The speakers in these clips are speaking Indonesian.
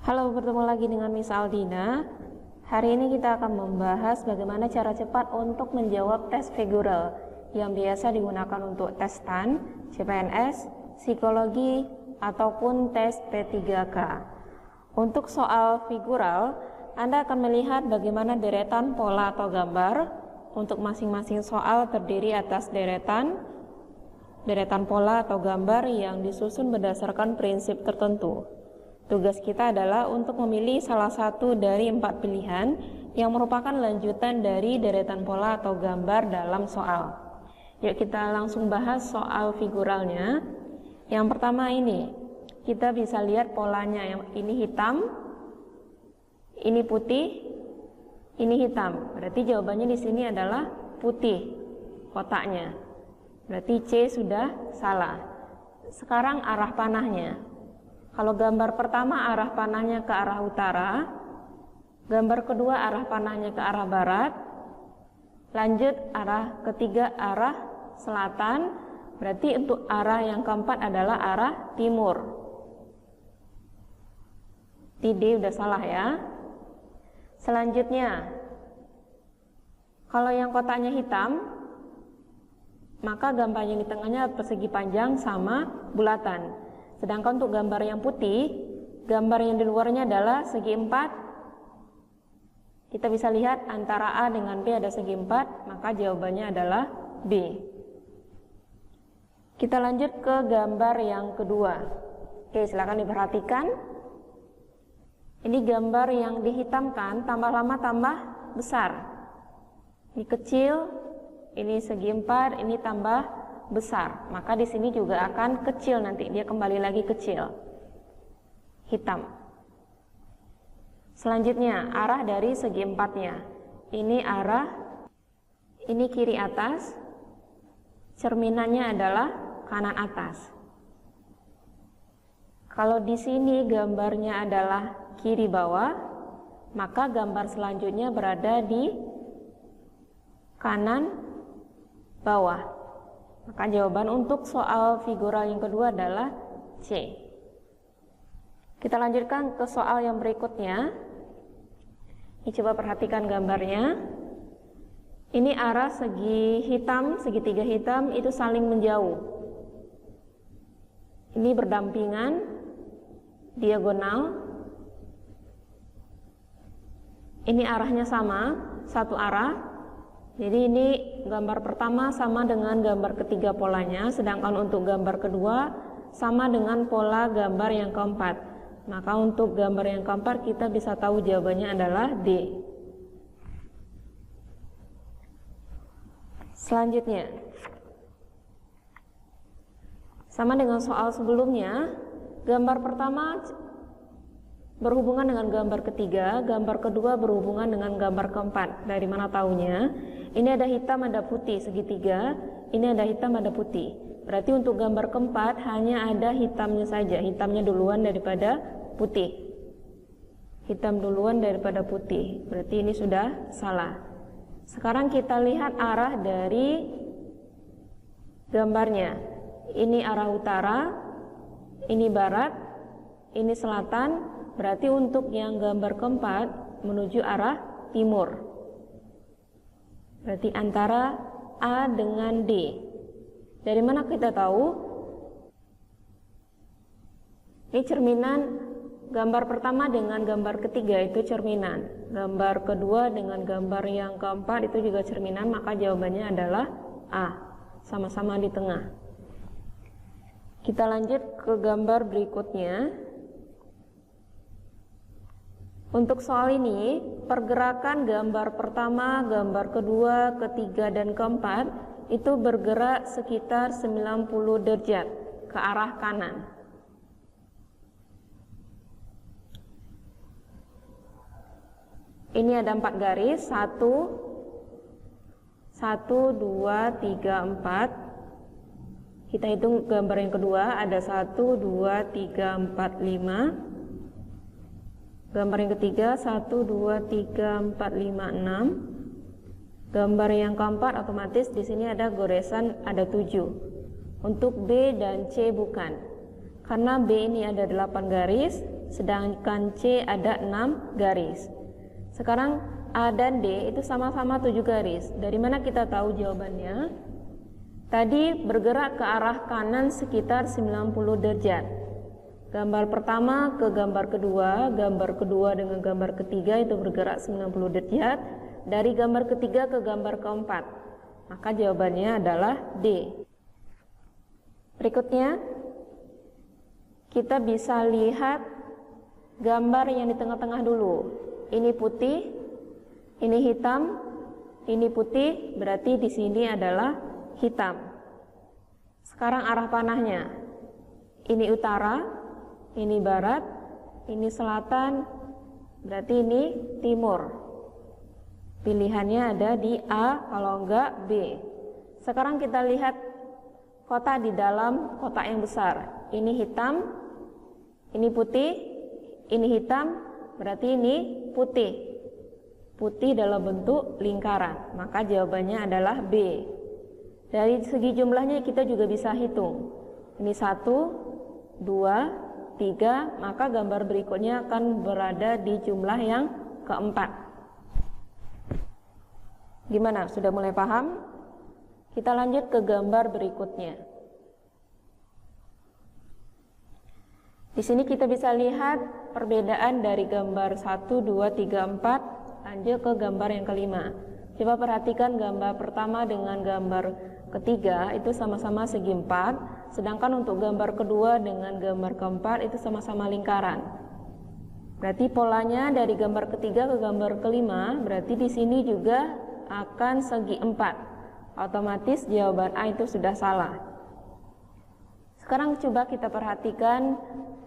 Halo, bertemu lagi dengan Miss Aldina. Hari ini kita akan membahas bagaimana cara cepat untuk menjawab tes figural yang biasa digunakan untuk tes STAN, CPNS, psikologi, ataupun tes P3K. Untuk soal figural, Anda akan melihat bagaimana deretan pola atau gambar. Untuk masing-masing soal terdiri atas deretan pola atau gambar yang disusun berdasarkan prinsip tertentu. Tugas kita adalah untuk memilih salah satu dari 4 pilihan yang merupakan lanjutan dari deretan pola atau gambar dalam soal. Yuk kita langsung bahas soal figuralnya. Yang pertama ini, kita bisa lihat polanya. Yang ini hitam, ini putih, ini hitam. Berarti jawabannya di sini adalah putih kotaknya. Berarti C sudah salah. Sekarang arah panahnya. Kalau gambar pertama arah panahnya ke arah utara, gambar kedua arah panahnya ke arah barat, lanjut arah ketiga arah selatan, berarti untuk arah yang keempat adalah arah timur. D udah salah ya. Selanjutnya, kalau yang kotaknya hitam, maka gambar yang di tengahnya persegi panjang sama bulatan. Sedangkan untuk gambar yang putih, gambar yang di luarnya adalah segi 4. Kita bisa lihat antara A dengan B ada segi 4, maka jawabannya adalah B. Kita lanjut ke gambar yang kedua. Oke, silakan diperhatikan. Ini gambar yang dihitamkan, tambah lama tambah besar. Ini kecil, ini segi 4, ini tambah besar, maka di sini juga akan kecil, nanti dia kembali lagi kecil, hitam. Selanjutnya arah dari segi 4-nya, ini arah, ini kiri atas, cerminannya adalah kanan atas. Kalau di sini gambarnya adalah kiri bawah, maka gambar selanjutnya berada di kanan bawah. Maka jawaban untuk soal figural yang kedua adalah C. Kita lanjutkan ke soal yang berikutnya. Ini coba perhatikan gambarnya. Ini arah segi hitam, segitiga hitam itu saling menjauh. Ini berdampingan, diagonal. Ini arahnya sama, satu arah. Jadi ini gambar pertama sama dengan gambar ketiga polanya, sedangkan untuk gambar kedua sama dengan pola gambar yang keempat. Maka untuk gambar yang keempat kita bisa tahu jawabannya adalah D. Selanjutnya, sama dengan soal sebelumnya, gambar pertama berhubungan dengan gambar ketiga, gambar kedua berhubungan dengan gambar keempat. Dari mana taunya? Ini ada hitam, ada putih, segitiga. Ini ada hitam, ada putih. Berarti untuk gambar keempat hanya ada hitamnya saja. Hitamnya duluan daripada putih. Hitam duluan daripada putih. Berarti ini sudah salah. Sekarang kita lihat arah dari gambarnya. Ini arah utara, ini barat, ini selatan. Berarti untuk yang gambar keempat menuju arah timur. Berarti antara A dengan D. Dari mana kita tahu? Ini cerminan gambar pertama dengan gambar ketiga itu cerminan. Gambar kedua dengan gambar yang keempat itu juga cerminan, maka jawabannya adalah A. Sama-sama di tengah. Kita lanjut ke gambar berikutnya. Untuk soal ini, pergerakan gambar pertama, gambar kedua, ketiga, dan keempat itu bergerak sekitar 90 derajat ke arah kanan. Ini ada 4 garis, 1, 2, 3, 4. Kita hitung gambar yang kedua, ada 1, 2, 3, 4, 5. Gambar yang ketiga 1, 2, 3, 4, 5, 6. Gambar yang keempat otomatis di sini ada goresan, ada 7. Untuk B dan C bukan. Karena B ini ada 8 garis, sedangkan C ada 6 garis. Sekarang A dan D itu sama-sama 7 garis. Dari mana kita tahu jawabannya? Tadi bergerak ke arah kanan sekitar 90 derajat. Gambar pertama ke gambar kedua dengan gambar ketiga itu bergerak 90 derajat. Dari gambar ketiga ke gambar keempat. Maka jawabannya adalah D. Berikutnya, kita bisa lihat gambar yang di tengah-tengah dulu. Ini putih, ini hitam, ini putih, berarti di sini adalah hitam. Sekarang arah panahnya. Ini utara, ini barat, ini selatan, berarti ini timur. Pilihannya ada di A, kalau enggak B. Sekarang kita lihat kotak di dalam kotak yang besar. Ini hitam, ini putih, ini hitam, berarti ini putih. Putih dalam bentuk lingkaran, maka jawabannya adalah B. Dari segi jumlahnya kita juga bisa hitung. Ini 1, 2, 3, maka gambar berikutnya akan berada di jumlah yang keempat. Gimana? Sudah mulai paham? Kita lanjut ke gambar berikutnya. Di sini kita bisa lihat perbedaan dari gambar 1, 2, 3, 4, lanjut ke gambar yang kelima. Coba perhatikan gambar pertama dengan gambar ketiga itu sama-sama segi 4, sedangkan untuk gambar kedua dengan gambar keempat itu sama-sama lingkaran. Berarti polanya dari gambar ketiga ke gambar kelima, berarti di sini juga akan segi 4. Otomatis jawaban A itu sudah salah. Sekarang coba kita perhatikan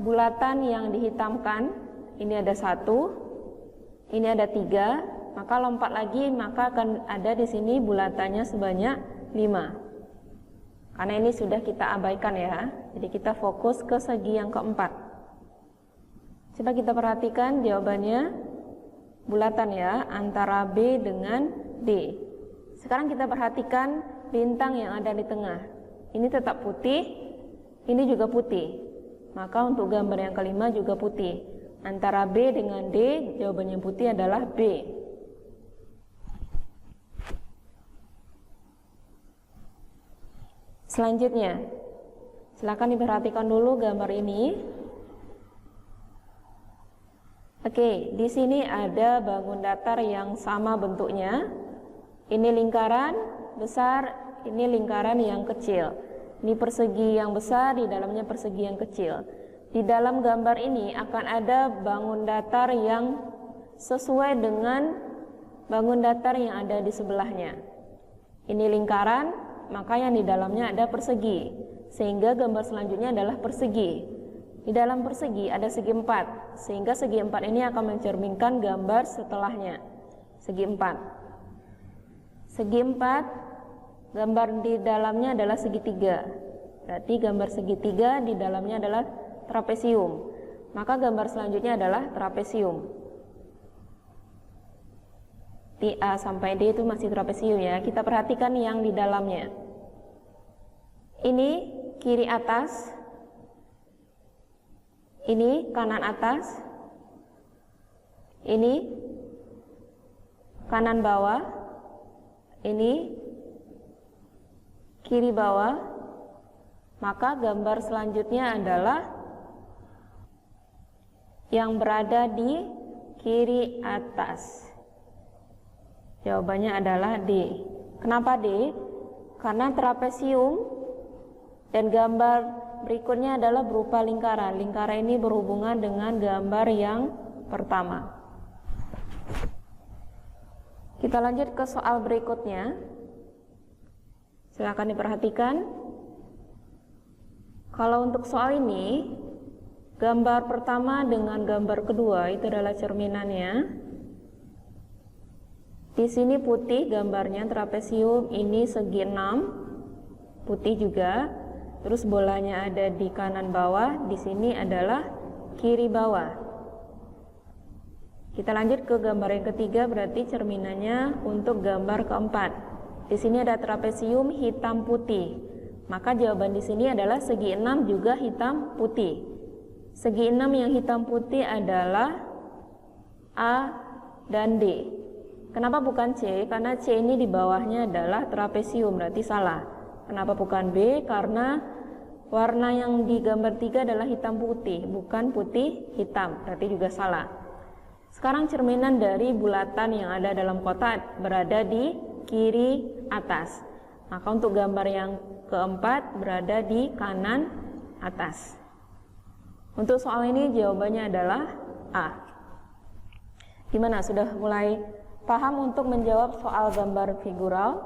bulatan yang dihitamkan. Ini ada 1, ini ada 3, maka lompat lagi, maka akan ada di sini bulatannya sebanyak 5. Karena ini sudah kita abaikan ya. Jadi kita fokus ke segi yang keempat. Coba kita perhatikan jawabannya bulatan ya, antara B dengan D. Sekarang kita perhatikan bintang yang ada di tengah. Ini tetap putih, ini juga putih. Maka untuk gambar yang kelima juga putih. Antara B dengan D, jawabannya putih adalah B. Selanjutnya, silakan diperhatikan dulu gambar ini. Oke, di sini ada bangun datar yang sama bentuknya. Ini lingkaran besar, ini lingkaran yang kecil. Ini persegi yang besar, di dalamnya persegi yang kecil. Di dalam gambar ini akan ada bangun datar yang sesuai dengan bangun datar yang ada di sebelahnya. Ini lingkaran, maka yang di dalamnya ada persegi. Sehingga gambar selanjutnya adalah persegi. Di dalam persegi ada segi 4, sehingga segi 4 ini akan mencerminkan gambar setelahnya. Segi 4. Segi 4, gambar di dalamnya adalah segitiga. Berarti gambar segitiga di dalamnya adalah trapesium. Maka gambar selanjutnya adalah trapesium. Di A sampai D itu masih trapesium ya. Kita perhatikan yang di dalamnya. Ini kiri atas, ini kanan atas, ini kanan bawah, ini kiri bawah. Maka gambar selanjutnya adalah yang berada di kiri atas. Jawabannya adalah D. Kenapa D? Karena trapesium dan gambar berikutnya adalah berupa lingkaran. Lingkaran ini berhubungan dengan gambar yang pertama. Kita lanjut ke soal berikutnya. Silakan diperhatikan. Kalau untuk soal ini, gambar pertama dengan gambar kedua itu adalah cerminannya. Di sini putih gambarnya trapesium, ini segi 6, putih juga. Terus bolanya ada di kanan bawah, di sini adalah kiri bawah. Kita lanjut ke gambar yang ketiga, berarti cerminannya untuk gambar keempat. Di sini ada trapesium hitam putih. Maka jawaban di sini adalah segi 6 juga hitam putih. Segi 6 yang hitam putih adalah A dan D. Kenapa bukan C? Karena C ini di bawahnya adalah trapesium, berarti salah. Kenapa bukan B? Karena warna yang di gambar 3 adalah hitam putih, bukan putih hitam, berarti juga salah. Sekarang cerminan dari bulatan yang ada dalam kotak berada di kiri atas. Maka untuk gambar yang keempat berada di kanan atas. Untuk soal ini jawabannya adalah A. Gimana? Sudah mulai paham untuk menjawab soal gambar figural?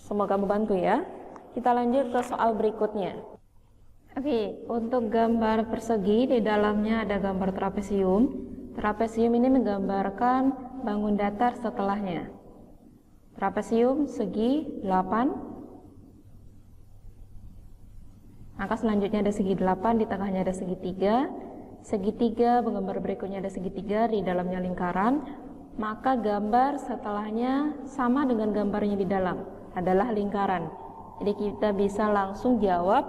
Semoga membantu ya. Kita lanjut ke soal berikutnya. Oke, untuk gambar persegi di dalamnya ada gambar trapesium. Trapesium ini menggambarkan bangun datar setelahnya. Trapesium segi 8. Maka selanjutnya ada segi 8, di tengahnya ada segitiga. Segitiga, gambar berikutnya ada segitiga, di dalamnya lingkaran. Maka gambar setelahnya sama dengan gambarnya di dalam, adalah lingkaran. Jadi kita bisa langsung jawab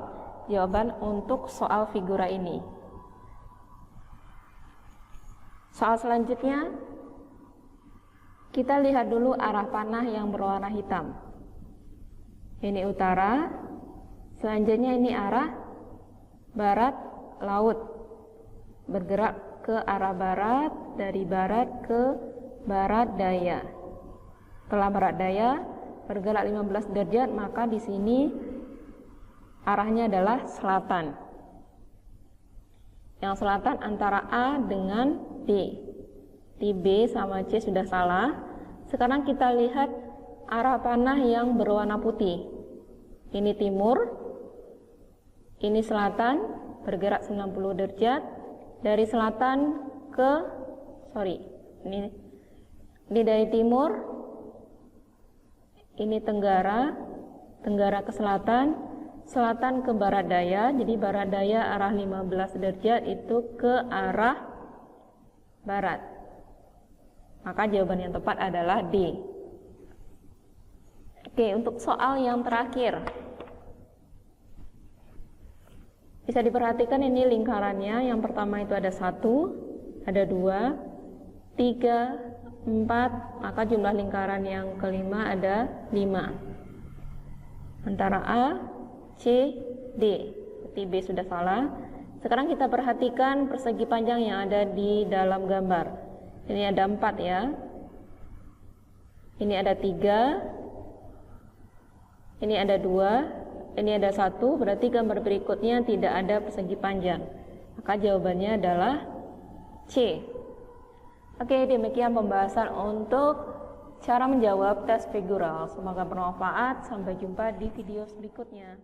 jawaban untuk soal figura ini. Soal selanjutnya, kita lihat dulu arah panah yang berwarna hitam. Ini utara. Selanjutnya ini arah barat laut, bergerak ke arah barat, dari barat ke barat daya. Setelah barat daya bergerak 15 derajat, maka di sini arahnya adalah selatan. Yang selatan antara A dengan B. Di B sama C sudah salah. Sekarang kita lihat arah panah yang berwarna putih. Ini timur. Ini selatan, bergerak 90 derajat dari selatan ke ini dari timur, ini tenggara, tenggara ke selatan, selatan ke barat daya. Jadi barat daya arah 15 derajat itu ke arah barat. Maka jawaban yang tepat adalah D. Oke, untuk soal yang terakhir, bisa diperhatikan ini lingkarannya. Yang pertama itu ada 1, ada 2, 3, 4, maka jumlah lingkaran yang kelima ada 5. Antara A, C, D. Berarti B sudah salah. Sekarang kita perhatikan persegi panjang yang ada di dalam gambar. Ini ada 4 ya. Ini ada 3. Ini ada 2. Ini ada 1, berarti gambar berikutnya tidak ada persegi panjang. Maka jawabannya adalah C. Oke, demikian pembahasan untuk cara menjawab tes figural. Semoga bermanfaat. Sampai jumpa di video berikutnya.